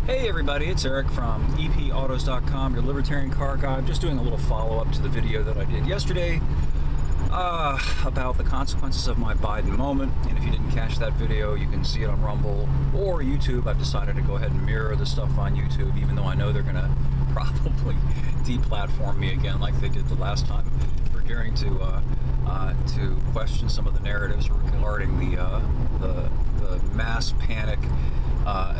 Hey everybody, it's Eric from Epautos.com, your libertarian car guy. I'm just doing a little follow-up to the video that I did yesterday about the consequences of my Biden moment. And if you didn't catch that video, you can see it on Rumble or YouTube. I've decided to go ahead and mirror the stuff on YouTube, even though I know they're going to probably deplatform me again like they did the last time for daring to question some of the narratives regarding the mass panic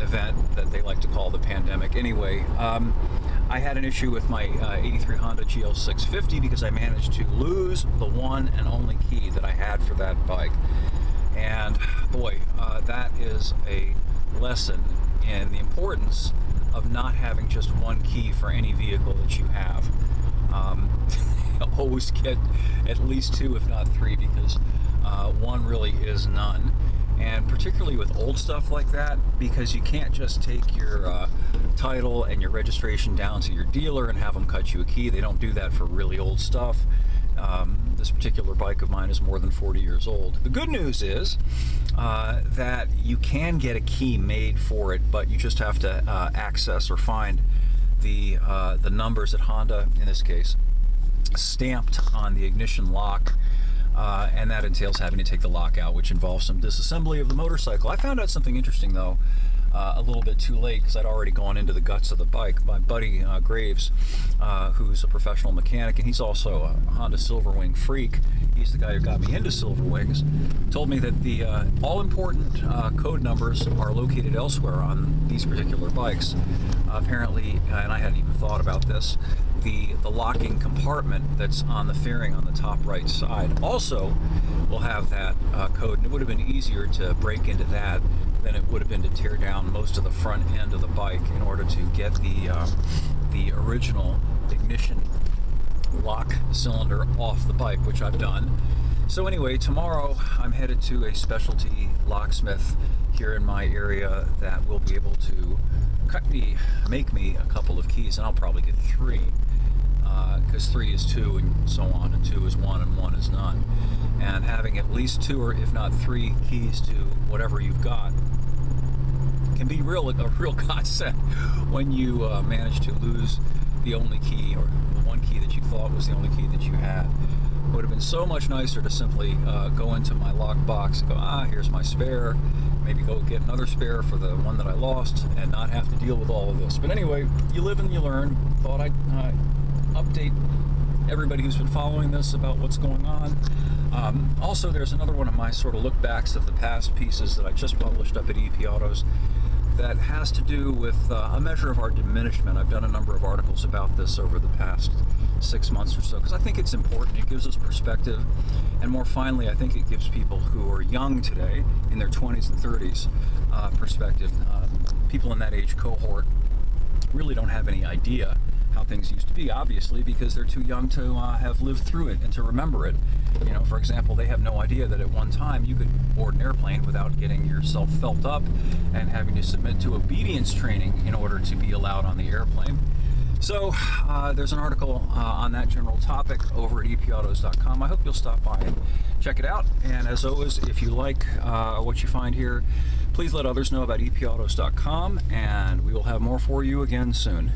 event that they like to call the pandemic. Anyway, I had an issue with my 83 Honda GL650 because I managed to lose the one and only key that I had for that bike. And boy, that is a lesson in the importance of not having just one key for any vehicle that you have. Always get at least two, if not three, because one really is none. And particularly with old stuff like that, because you can't just take your title and your registration down to your dealer and have them cut you a key. They don't do that for really old stuff. This particular bike of mine is more than 40 years old. The good news is that you can get a key made for it, but you just have to access or find the numbers that Honda, in this case, stamped on the ignition lock. And that entails having to take the lock out, which involves some disassembly of the motorcycle. I found out something interesting, though, a little bit too late, because I'd already gone into the guts of the bike. My buddy Graves, who's a professional mechanic, and he's also a Honda Silverwing freak, he's the guy who got me into Silverwings, told me that the all-important code numbers are located elsewhere on these particular bikes. Apparently, and I hadn't even thought about this, the locking compartment that's on the fairing on the top right side also will have that code, and it would have been easier to break into that than it would have been to tear down most of the front end of the bike in order to get the original ignition lock cylinder off the bike, which I've done. So anyway, tomorrow I'm headed to a specialty locksmith here in my area that will be able to make me a couple of keys, and I'll probably get three, because 3 is 2 and so on, and 2 is 1 and 1 is none. And having at least 2 or if not 3 keys to whatever you've got can be a real godsend when you manage to lose the only key, or the one key that you thought was the only key that you had. It would have been so much nicer to simply go into my lock box and go, here's my spare, maybe go get another spare for the one that I lost, and not have to deal with all of this. But anyway, you live and you learn. Thought I'd update everybody who's been following this about what's going on. Also, there's another one of my sort of look backs of the past pieces that I just published up at EP Autos that has to do with a measure of our diminishment. I've done a number of articles about this over the past 6 months or so, because I think it's important. It gives us perspective, and more finally, I think it gives people who are young today, in their 20s and 30s, perspective. People in that age cohort really don't have any idea how things used to be, obviously, because they're too young to have lived through it and to remember it. You know, for example, they have no idea that at one time you could board an airplane without getting yourself felt up and having to submit to obedience training in order to be allowed on the airplane. So there's an article on that general topic over at epautos.com. I hope you'll stop by and check it out. And as always, if you like what you find here, please let others know about epautos.com, and we will have more for you again soon.